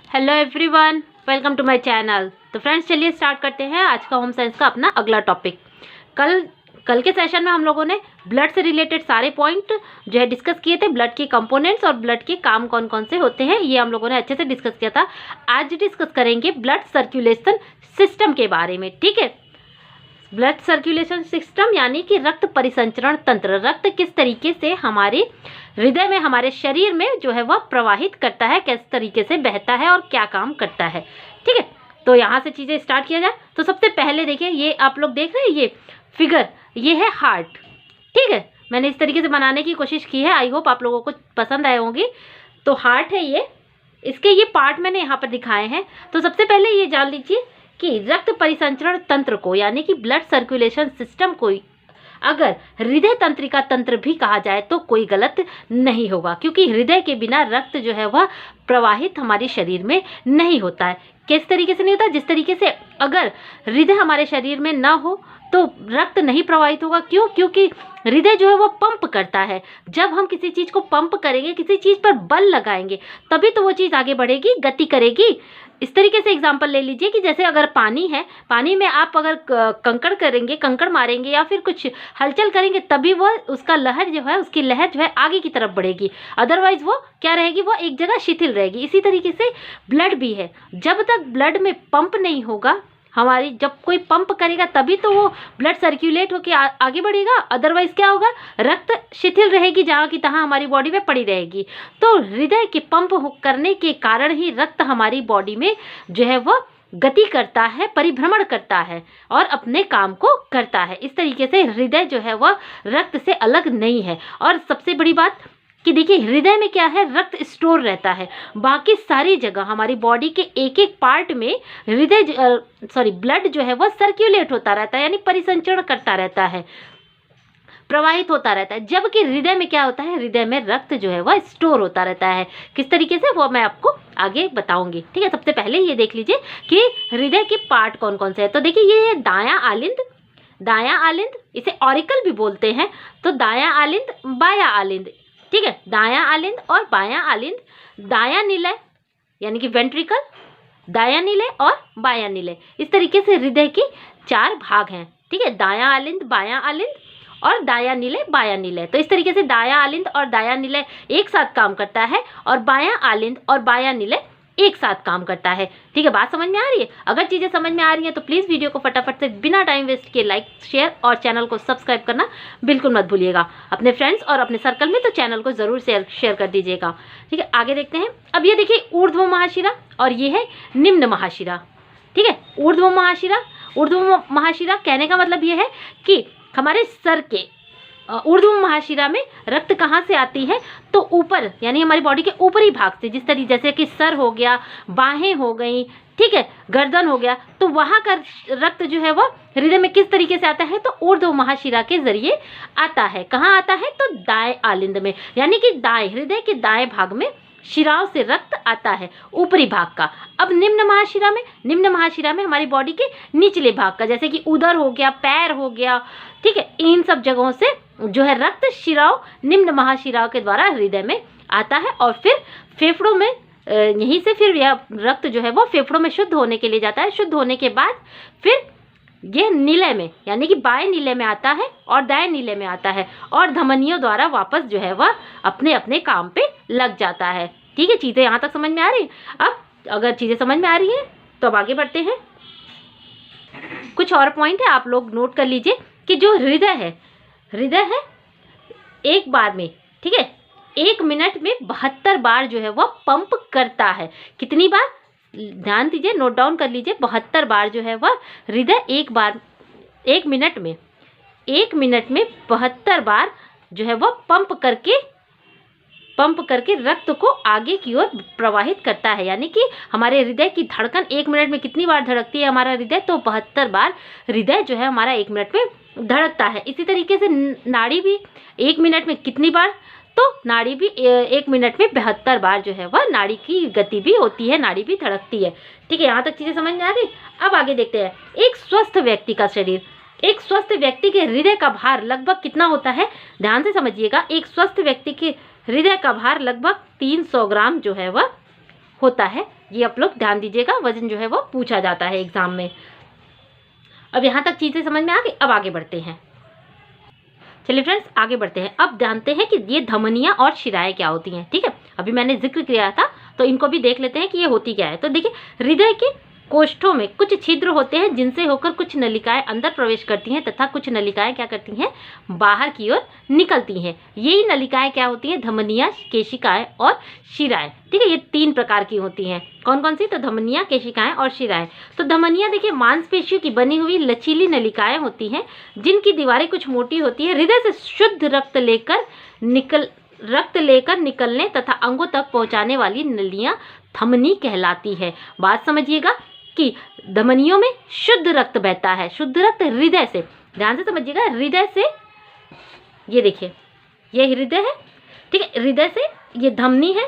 Hello everyone, welcome to my channel. तो friends, चलिए start करते हैं आज का होम साइंस का अपना अगला टॉपिक। कल के सेशन में हम लोगों ने ब्लड से रिलेटेड सारे पॉइंट जो है डिस्कस किए थे। ब्लड के कंपोनेंट्स और ब्लड के काम कौन कौन से होते हैं ये हम लोगों ने अच्छे से डिस्कस किया था। आज डिस्कस करेंगे ब्लड सर्कुलेशन सिस्टम के बारे में। ठीक है, ब्लड सर्कुलेशन सिस्टम यानी कि रक्त परिसंचरण तंत्र। रक्त किस तरीके से हमारे हृदय में, हमारे शरीर में जो है वह प्रवाहित करता है, किस तरीके से बहता है और क्या काम करता है। ठीक है, तो यहाँ से चीज़ें स्टार्ट किया जाए तो सबसे पहले देखिए, ये आप लोग देख रहे हैं ये फिगर, ये है हार्ट। ठीक है, मैंने इस तरीके से बनाने की कोशिश की है, आई होप आप लोगों को पसंद आए होंगी। तो हार्ट है ये, इसके ये पार्ट मैंने यहाँ पर दिखाए हैं। तो सबसे पहले ये जान लीजिए कि रक्त परिसंचरण तंत्र को यानी कि ब्लड सर्कुलेशन सिस्टम को अगर हृदय तंत्रिका तंत्र भी कहा जाए तो कोई गलत नहीं होगा, क्योंकि हृदय के बिना रक्त जो है वह प्रवाहित हमारे शरीर में नहीं होता है। किस तरीके से नहीं होता? जिस तरीके से अगर हृदय हमारे शरीर में ना हो तो रक्त नहीं प्रवाहित होगा। क्यों? क्योंकि हृदय जो है वो पंप करता है। जब हम किसी चीज़ को पंप करेंगे, किसी चीज़ पर बल लगाएंगे, तभी तो वो चीज़ आगे बढ़ेगी, गति करेगी। इस तरीके से एग्जांपल ले लीजिए कि जैसे अगर पानी है, पानी में आप अगर कंकड़ करेंगे, कंकड़ मारेंगे या फिर कुछ हलचल करेंगे, तभी वो उसका लहर जो है, उसकी लहर जो है आगे की तरफ बढ़ेगी। अदरवाइज वो क्या रहेगी? वो एक जगह शिथिल रहेगी। इसी तरीके से ब्लड भी है। जब तक ब्लड में पंप नहीं होगा, हमारी जब कोई पंप करेगा तभी तो वो ब्लड सर्कुलेट होकर आगे बढ़ेगा। अदरवाइज क्या होगा? रक्त शिथिल रहेगी, जहाँ की तहाँ हमारी बॉडी में पड़ी रहेगी। तो हृदय के पंप करने के कारण ही रक्त हमारी बॉडी में जो है वो गति करता है, परिभ्रमण करता है और अपने काम को करता है। इस तरीके से हृदय जो है वह रक्त से अलग नहीं है। और सबसे बड़ी बात कि देखिए, हृदय में क्या है? रक्त स्टोर रहता है। बाकी सारी जगह हमारी बॉडी के एक एक पार्ट में ब्लड जो है वह सर्कुलेट होता रहता है, यानी परिसंचरण करता रहता है, प्रवाहित होता रहता है। जबकि हृदय में क्या होता है? हृदय में रक्त जो है वह स्टोर होता रहता है। किस तरीके से, वो मैं आपको आगे बताऊंगी। ठीक है, सबसे पहले ये देख लीजिए कि हृदय के पार्ट कौन कौन से हैं। तो देखिए, ये है दायां आलिंद, दायां आलिंद, इसे ऑरिकल भी बोलते हैं। तो दायां आलिंद, बायां आलिंद। ठीक है, दायां आलिंद और बायां आलिंद। दायां निलय यानी कि वेंट्रिकल, दायां निलय और बायां निलय। इस तरीके से हृदय के 4 भाग हैं। ठीक है, दायां आलिंद, बायां आलिंद और दायां निलय, बायां निलय। तो इस तरीके से दायां आलिंद और दायां निलय एक साथ काम करता है और बायां आलिंद और बायां निलय एक साथ काम करता है। ठीक है, बात समझ में आ रही है? अगर चीज़ें समझ में आ रही हैं तो प्लीज़ वीडियो को फटाफट से बिना टाइम वेस्ट किए लाइक, शेयर और चैनल को सब्सक्राइब करना बिल्कुल मत भूलिएगा। अपने फ्रेंड्स और अपने सर्कल में तो चैनल को ज़रूर शेयर कर दीजिएगा। ठीक है, आगे देखते हैं। अब ये देखिए, ऊर्ध्व महाशिरा और ये है निम्न महाशिरा। ठीक है, ऊर्ध्व महाशिरा, ऊर्ध्व महाशिरा कहने का मतलब ये है कि हमारे सर के ऊर्ध्व महाशिरा में रक्त कहाँ से आती है? तो ऊपर, यानी हमारी बॉडी के ऊपरी भाग से। जैसे कि सर हो गया, बाहें हो गई, ठीक है, गर्दन हो गया, तो वहाँ का रक्त जो है वो हृदय में किस तरीके से आता है? तो ऊर्ध्व महाशिरा के जरिए आता है। कहाँ आता है? तो दाएं आलिंद में, यानी कि दाएं, हृदय के दाएं भाग में शिराओं से रक्त आता है, ऊपरी भाग का। अब निम्न महाशिरा में, निम्न महाशिरा में हमारी बॉडी के निचले भाग का, जैसे कि उदर हो गया, पैर हो गया, ठीक है, इन सब जगहों से जो है रक्त शिराओं, निम्न महाशिराओं के द्वारा हृदय में आता है और फिर फेफड़ों में, यहीं से फिर यह रक्त जो है वो फेफड़ों में शुद्ध होने के लिए जाता है। शुद्ध होने के बाद फिर यह निलय में, यानी कि बाएं निलय में आता है और दाएं निलय में आता है और धमनियों द्वारा वापस जो है वह अपने अपने काम पे लग जाता है। ठीक है, चीज़ें यहाँ तक समझ में आ रही हैं? अब अगर चीज़ें समझ में आ रही हैं तो अब आगे बढ़ते हैं। कुछ और पॉइंट है, आप लोग नोट कर लीजिए कि जो हृदय है, हृदय है एक बार में, ठीक है, 1 मिनट में 72 बार जो है वह पंप करता है। कितनी बार? ध्यान दीजिए, नोट डाउन कर लीजिए। 72 बार जो है वह हृदय एक मिनट में 72 बार जो है वह पंप करके रक्त को आगे की ओर प्रवाहित करता है। यानी कि हमारे हृदय की धड़कन 1 मिनट में कितनी बार धड़कती है हमारा हृदय? तो 72 बार हृदय जो है हमारा 1 मिनट में धड़कता है। इसी तरीके से नाड़ी भी 1 मिनट में कितनी बार? तो नाड़ी भी 1 मिनट में 72 बार जो है वह नाड़ी की गति भी होती है, नाड़ी भी धड़कती है। ठीक है, यहाँ तक चीज़ें समझ में आ गई। अब आगे देखते हैं। एक स्वस्थ व्यक्ति का शरीर, एक स्वस्थ व्यक्ति के हृदय का भार लगभग कितना होता है? ध्यान से समझिएगा। एक स्वस्थ व्यक्ति के हृदय का भार लगभग 300 ग्राम जो है वह होता है। ये आप लोग ध्यान दीजिएगा, वजन जो है वो पूछा जाता है एग्जाम में। अब यहाँ तक चीज़ें समझ में आ गई। अब आगे बढ़ते हैं। चलिए फ्रेंड्स आगे बढ़ते हैं। अब जानते हैं कि ये धमनियाँ और शिराएं क्या होती हैं। ठीक है, अभी मैंने जिक्र किया था तो इनको भी देख लेते हैं कि ये होती क्या है। तो देखिए, हृदय के कोष्ठों में कुछ छिद्र होते हैं जिनसे होकर कुछ नलिकाएं अंदर प्रवेश करती हैं तथा कुछ नलिकाएं क्या करती हैं, बाहर की ओर निकलती हैं। यही नलिकाएं क्या होती हैं, धमनियाँ, केशिकाएं और शिराएं। ठीक है, ये 3 प्रकार की होती हैं। कौन कौन सी, तो धमनियाँ, केशिकाएं और शिराएं। तो धमनियाँ देखिए मांसपेशियों की बनी हुई लचीली नलिकाएं होती हैं जिनकी दीवारें कुछ मोटी होती है। हृदय से शुद्ध रक्त लेकर निकलने तथा अंगों तक पहुंचाने वाली नलियां धमनी कहलाती है। बात समझिएगा कि धमनियों में शुद्ध रक्त बहता है। शुद्ध रक्त हृदय से, ध्यान से समझिएगा, हृदय से, ये देखिए ये हृदय है। ठीक है, हृदय से ये धमनी है,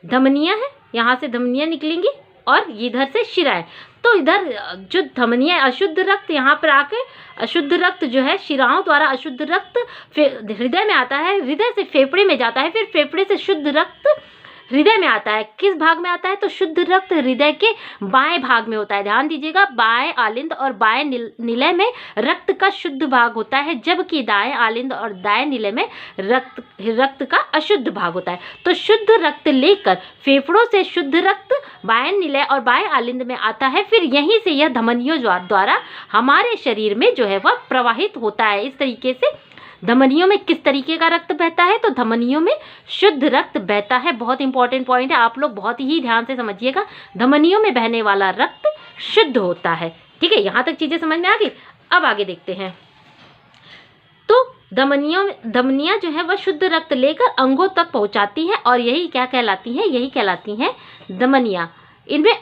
धमनियां है, यहाँ से धमनियां निकलेंगी और इधर से शिराएं। तो इधर जो धमनियां, अशुद्ध रक्त यहाँ पर आके, अशुद्ध रक्त जो है शिराओं द्वारा अशुद्ध रक्त हृदय में आता है, हृदय से फेफड़े में जाता है, फिर फेफड़े से शुद्ध रक्त हृदय में आता है। किस भाग में आता है, तो शुद्ध रक्त हृदय के बाएं भाग में होता है। ध्यान दीजिएगा, बाएं आलिंद और बाएं निलय में रक्त का शुद्ध भाग होता है, जबकि दाएं आलिंद और दाएं निलय में रक्त का अशुद्ध भाग होता है। तो शुद्ध रक्त लेकर फेफड़ों से शुद्ध रक्त बाएं निलय और बाएं आलिंद में आता है, फिर यहीं से यह धमनियों द्वारा हमारे शरीर में जो है वह प्रवाहित होता है। इस तरीके से धमनियों में किस तरीके का रक्त बहता है, तो धमनियों में शुद्ध रक्त बहता है। बहुत इंपॉर्टेंट पॉइंट है, आप लोग बहुत ही ध्यान से समझिएगा। धमनियों में बहने वाला रक्त शुद्ध होता है। ठीक है, यहाँ तक चीजें समझ में आ गई। अब आगे देखते हैं। तो धमनियां जो है वह शुद्ध रक्त लेकर अंगों तक पहुंचाती हैं और यही क्या कहलाती हैं, यही कहलाती हैं धमनियां। इनमें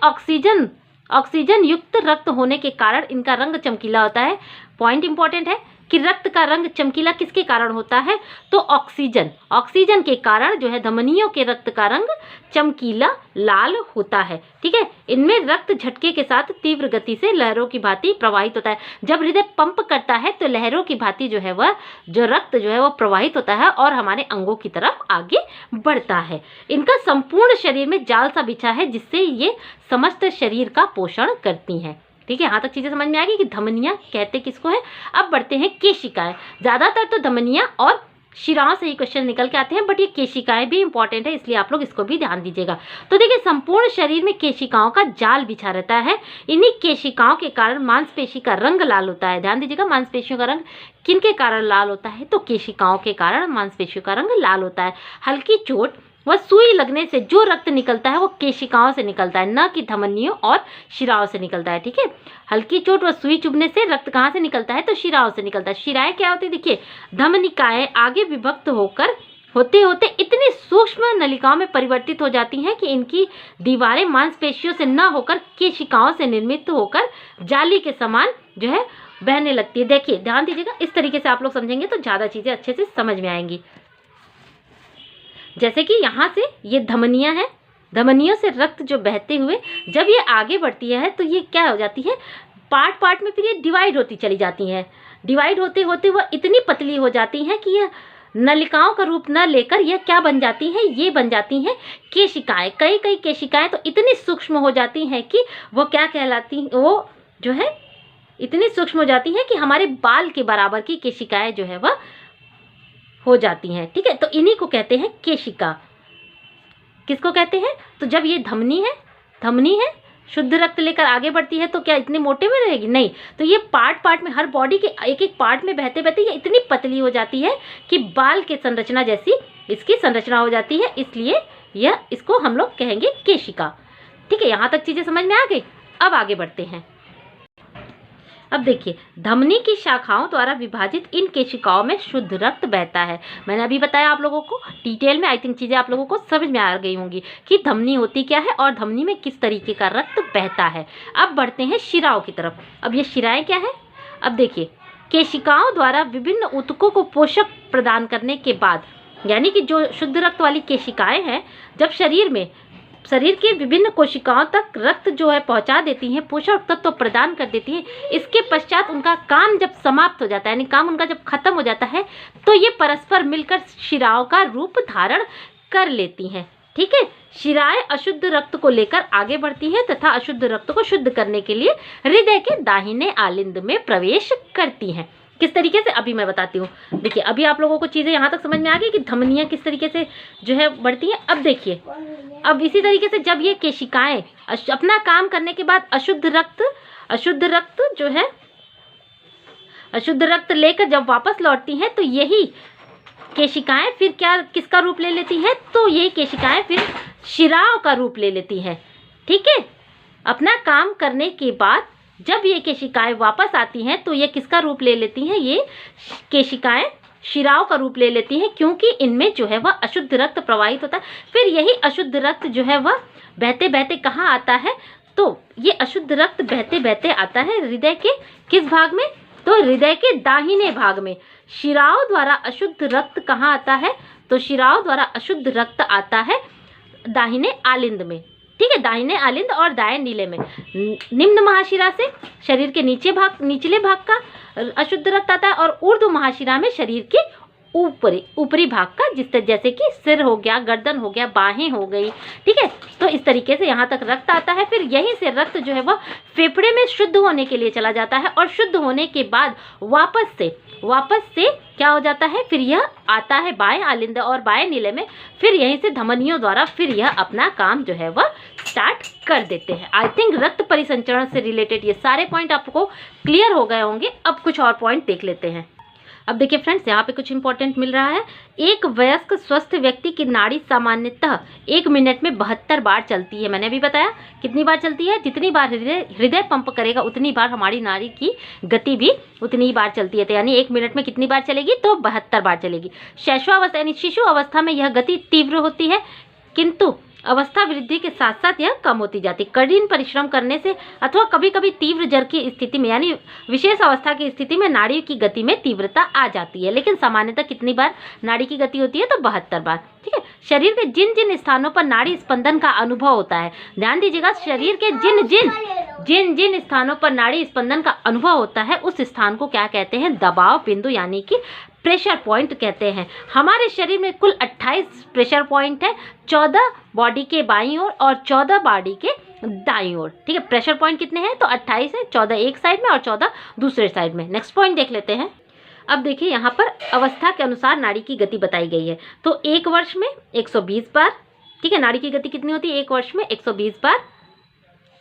ऑक्सीजन युक्त रक्त होने के कारण इनका रंग चमकीला होता है। पॉइंट इंपॉर्टेंट है कि रक्त का रंग चमकीला किसके कारण होता है, तो ऑक्सीजन के कारण जो है धमनियों के रक्त का रंग चमकीला लाल होता है। ठीक है, इनमें रक्त झटके के साथ तीव्र गति से लहरों की भांति प्रवाहित होता है। जब हृदय पंप करता है तो लहरों की भांति जो है वह जो रक्त जो है वो प्रवाहित होता है और हमारे अंगों की तरफ आगे बढ़ता है। इनका संपूर्ण शरीर में जाल सा बिछा है जिससे ये समस्त शरीर का पोषण करती हैं। ठीक है, यहाँ तक चीजें समझ में आ गई कि धमनियां कहते किसको है। अब बढ़ते हैं केशिकाएं। ज्यादातर तो धमनियां और शिराओं से ही क्वेश्चन निकल के आते हैं, बट ये केशिकाएं भी इंपॉर्टेंट है, इसलिए आप लोग इसको भी ध्यान दीजिएगा। तो देखिए, संपूर्ण शरीर में केशिकाओं का जाल बिछा रहता है। इन्हीं केशिकाओं के कारण मांसपेशी का रंग लाल होता है। ध्यान दीजिएगा, मांसपेशियों का रंग किनके कारण लाल होता है, तो केशिकाओं के कारण मांसपेशियों का रंग लाल होता है। हल्की चोट वह सुई लगने से जो रक्त निकलता है वो केशिकाओं से निकलता है, न कि धमनियों और शिराओं से निकलता है। ठीक है, हल्की चोट व सुई चुभने से रक्त कहाँ से निकलता है, तो शिराओं से निकलता है। शिराएं क्या होती है, देखिए धमनिकाएं आगे विभक्त होते होते इतनी सूक्ष्म नलिकाओं में परिवर्तित हो जाती हैं कि इनकी दीवारें मांसपेशियों से न होकर केशिकाओं से निर्मित होकर जाली के समान जो है बहने लगती है। देखिए ध्यान दीजिएगा, इस तरीके से आप लोग समझेंगे तो ज़्यादा चीज़ें अच्छे से समझ में आएंगी। जैसे कि यहाँ से ये धमनियाँ हैं, धमनियों से रक्त जो बहते हुए जब ये आगे बढ़ती है तो ये क्या हो जाती है, पार्ट में फिर ये डिवाइड होती चली जाती हैं। डिवाइड होते होते वह इतनी पतली हो जाती हैं कि यह नलिकाओं का रूप न लेकर यह क्या बन जाती हैं, ये बन जाती हैं केशिकाएं। कई केशिकाएं तो इतनी सूक्ष्म हो जाती हैं कि वो क्या कहलाती, वो जो है इतनी सूक्ष्म हो जाती हैं कि हमारे बाल के बराबर की केशिकाएं जो है वह हो जाती हैं। ठीक है, तो इन्हीं को कहते हैं केशिका। किसको कहते हैं, तो जब ये धमनी है शुद्ध रक्त लेकर आगे बढ़ती है तो क्या इतने मोटे में रहेगी, नहीं, तो ये पार्ट में हर बॉडी के एक पार्ट में बहते बहते ये इतनी पतली हो जाती है कि बाल के संरचना जैसी इसकी संरचना हो जाती है, इसलिए इसको हम लोग कहेंगे केशिका। ठीक है, यहाँ तक चीजें समझ में आ गई। अब आगे बढ़ते हैं। अब देखिए, धमनी की शाखाओं द्वारा विभाजित इन केशिकाओं में शुद्ध रक्त बहता है। मैंने अभी बताया आप लोगों को डिटेल में, आई थिंक चीज़ें आप लोगों को समझ में आ गई होंगी कि धमनी होती क्या है और धमनी में किस तरीके का रक्त बहता है। अब बढ़ते हैं शिराओं की तरफ। अब ये शिराएं क्या है, अब देखिए, केशिकाओं द्वारा विभिन्न ऊतकों को पोषक प्रदान करने के बाद, यानी कि जो शुद्ध रक्त वाली केशिकाएँ हैं जब शरीर के विभिन्न कोशिकाओं तक रक्त जो है पहुंचा देती हैं, पोषक तत्व प्रदान कर देती हैं, इसके पश्चात उनका काम जब समाप्त हो जाता है, यानी काम उनका जब खत्म हो जाता है, तो ये परस्पर मिलकर शिराओं का रूप धारण कर लेती हैं। ठीक है, शिराएं अशुद्ध रक्त को लेकर आगे बढ़ती हैं तथा अशुद्ध रक्त को शुद्ध करने के लिए हृदय के दाहिने आलिंद में प्रवेश करती हैं। किस तरीके से, अभी मैं बताती हूँ। देखिए, अभी आप लोगों को चीज़ें यहाँ तक समझ में आ गई कि धमनियाँ किस तरीके से जो है बढ़ती हैं। अब देखिए, अब इसी तरीके से जब ये केशिकाएं अपना काम करने के बाद अशुद्ध रक्त लेकर जब वापस लौटती हैं तो यही केशिकाएं फिर किसका रूप ले लेती हैं, तो ये केशिकाएं फिर शिराओं का रूप ले लेती हैं। ठीक है, अपना काम करने के बाद जब ये केशिकाएं वापस आती हैं तो ये किसका रूप ले लेती हैं, ये केशिकाएं शिराओं का रूप ले लेती हैं, क्योंकि इनमें जो है वह अशुद्ध रक्त प्रवाहित होता है। फिर यही अशुद्ध रक्त जो है वह बहते बहते कहाँ आता है, तो ये अशुद्ध रक्त बहते बहते आता है हृदय के किस भाग में, तो हृदय के दाहिने भाग में। शिराओं द्वारा अशुद्ध रक्त कहाँ आता है, तो शिराओं द्वारा अशुद्ध रक्त आता है दाहिने आलिंद में। ठीक है, दाहिने आलिंद और दाएं नीले में। निम्न महाशिरा से शरीर के निचले भाग का अशुद्ध रक्त आता है और ऊर्ध्व महाशिरा में शरीर के ऊपरी भाग का, जैसे कि सिर हो गया, गर्दन हो गया, बाहें हो गई। ठीक है, तो इस तरीके से यहाँ तक रक्त आता है। फिर यहीं से रक्त जो है वह फेफड़े में शुद्ध होने के लिए चला जाता है और शुद्ध होने के बाद वापस से क्या हो जाता है, फिर यह आता है बाएं आलिंद और बाएं नीले में। फिर यहीं से धमनियों द्वारा फिर यह अपना काम जो है वह स्टार्ट कर देते हैं। आई थिंक रक्त परिसंचरण से रिलेटेड ये सारे पॉइंट आपको क्लियर हो गए होंगे। अब कुछ और पॉइंट देख लेते हैं। अब देखिए फ्रेंड्स, यहाँ पे कुछ इंपॉर्टेंट मिल रहा है। एक वयस्क स्वस्थ व्यक्ति की नाड़ी सामान्यतः 1 मिनट में 72 बार चलती है। मैंने अभी बताया कितनी बार चलती है, जितनी बार हृदय पंप करेगा उतनी बार हमारी नाड़ी की गति भी उतनी ही बार चलती है। तो यानी 1 मिनट में कितनी बार चलेगी, तो 72 बार चलेगी। शैशवावस्था यानी शिशु अवस्था में यह गति तीव्र होती है, किंतु अवस्था वृद्धि के साथ साथ यह कम होती जाती है। कठिन परिश्रम करने से अथवा कभी कभी तीव्र जर की स्थिति में यानी विशेष अवस्था की स्थिति में नाड़ी की गति में तीव्रता आ जाती है। लेकिन सामान्यतः कितनी बार नाड़ी की गति होती है, तो 72 बार। ठीक है, शरीर के जिन जिन स्थानों पर नाड़ी स्पंदन का अनुभव होता है, ध्यान दीजिएगा, शरीर के जिन जिन स्थानों पर नाड़ी स्पंदन का अनुभव होता है उस स्थान को क्या कहते हैं, दबाव बिंदु यानी कि प्रेशर पॉइंट कहते हैं। हमारे शरीर में कुल 28 प्रेशर पॉइंट है, 14 बॉडी के बाईं ओर और 14 बॉडी के दाईं ओर। ठीक है, प्रेशर पॉइंट कितने हैं, तो 28 है, 14 एक साइड में और 14 दूसरे साइड में। नेक्स्ट पॉइंट देख लेते हैं। अब देखिए, यहाँ पर अवस्था के अनुसार नाड़ी की गति बताई गई है। तो 1 वर्ष में 120 बार। ठीक है, नाड़ी की गति कितनी होती है, 1 वर्ष में 120 बार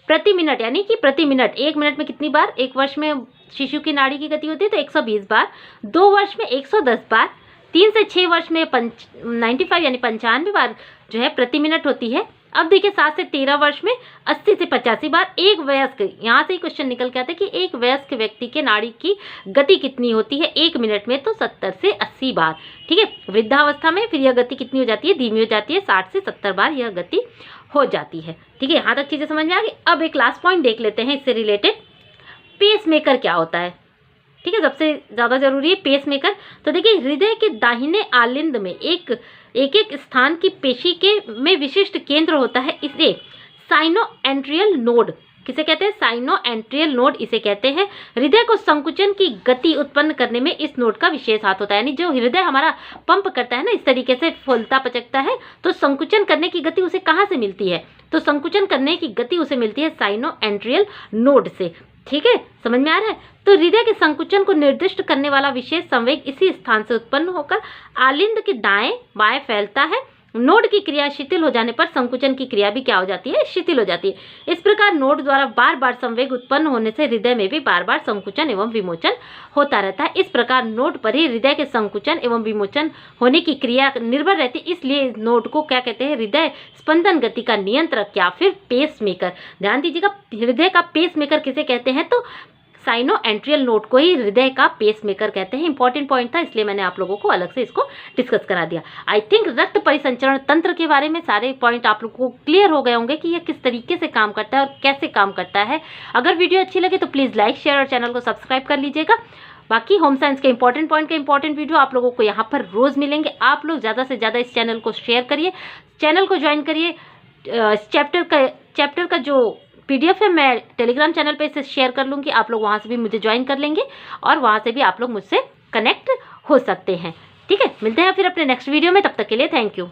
प्रति मिनट, यानी कि प्रति मिनट 1 मिनट में कितनी बार 1 वर्ष में शिशु की नाड़ी की गति होती है, तो 120 बार। 2 वर्ष में 110 बार। 3 से 6 वर्ष में 95 यानी 95 बार जो है प्रति मिनट होती है। अब देखिए 7 से 13 वर्ष में 80 से 85 बार। एक वयस्क, यहाँ से ही क्वेश्चन निकल के आता है कि एक वयस्क व्यक्ति के नाड़ी की गति कितनी होती है 1 मिनट में, तो 70 से 80 बार। ठीक है, वृद्धावस्था में फिर यह गति कितनी हो जाती है, धीमी हो जाती है, 60 से 70 बार यह गति हो जाती है। ठीक है, यहाँ तक चीज़ें समझ में आ गई। अब एक लास्ट पॉइंट देख लेते हैं इससे रिलेटेड, पेस मेकर क्या होता है। ठीक है, सबसे ज़्यादा जरूरी है पेस मेकर। तो देखिए, हृदय के दाहिने आलिंद में एक स्थान की पेशी के में विशिष्ट केंद्र होता है। इसे साइनोएंट्रियल नोड किसे कहते हैं, साइनोएंट्रियल नोड इसे कहते हैं। हृदय को संकुचन की गति उत्पन्न करने में इस नोड का विशेष हाथ होता है। यानी जो हृदय हमारा पंप करता है ना, इस तरीके से फूलता पचकता है, तो संकुचन करने की गति उसे कहाँ से मिलती है, तो संकुचन करने की गति उसे मिलती है साइनोएंट्रियल नोड से। ठीक है, समझ में आ रहा है। तो हृदय के संकुचन को निर्दिष्ट करने वाला विशेष संवेग इसी स्थान से उत्पन्न होकर आलिंद के दाएं बाएं फैलता है। नोड की क्रिया शिथिल हो जाने पर संकुचन की क्रिया भी क्या हो जाती है, शिथिल हो जाती है। इस प्रकार नोड द्वारा बार बार संवेग उत्पन्न होने से हृदय में भी बार बार संकुचन एवं विमोचन होता रहता है। इस प्रकार नोड पर ही हृदय के संकुचन एवं विमोचन होने की क्रिया निर्भर रहती है। इसलिए नोड को क्या कहते हैं, हृदय स्पंदन गति का नियंत्रक या फिर पेस मेकर। ध्यान दीजिएगा, हृदय का पेस मेकर किसे कहते हैं, तो साइनोएंट्रियल नोड को ही हृदय का पेस मेकर कहते हैं। इंपॉर्टेंट पॉइंट था, इसलिए मैंने आप लोगों को अलग से इसको डिस्कस करा दिया। आई थिंक रक्त परिसंचरण तंत्र के बारे में सारे पॉइंट आप लोगों को क्लियर हो गए होंगे कि यह किस तरीके से काम करता है और कैसे काम करता है। अगर वीडियो अच्छी लगे तो प्लीज़ लाइक शेयर और चैनल को सब्सक्राइब कर लीजिएगा। बाकी होम साइंस के इंपॉर्टेंट पॉइंट के इंपॉर्टेंट वीडियो आप लोगों को यहाँ पर रोज़ मिलेंगे। आप लोग ज़्यादा से ज़्यादा इस चैनल को शेयर करिए, चैनल को ज्वाइन करिए। चैप्टर का जो PDF है मैं टेलीग्राम चैनल पे इसे शेयर कर लूँगी, आप लोग वहाँ से भी मुझे ज्वाइन कर लेंगे और वहाँ से भी आप लोग मुझसे कनेक्ट हो सकते हैं। ठीक है, मिलते हैं फिर अपने नेक्स्ट वीडियो में, तब तक के लिए थैंक यू।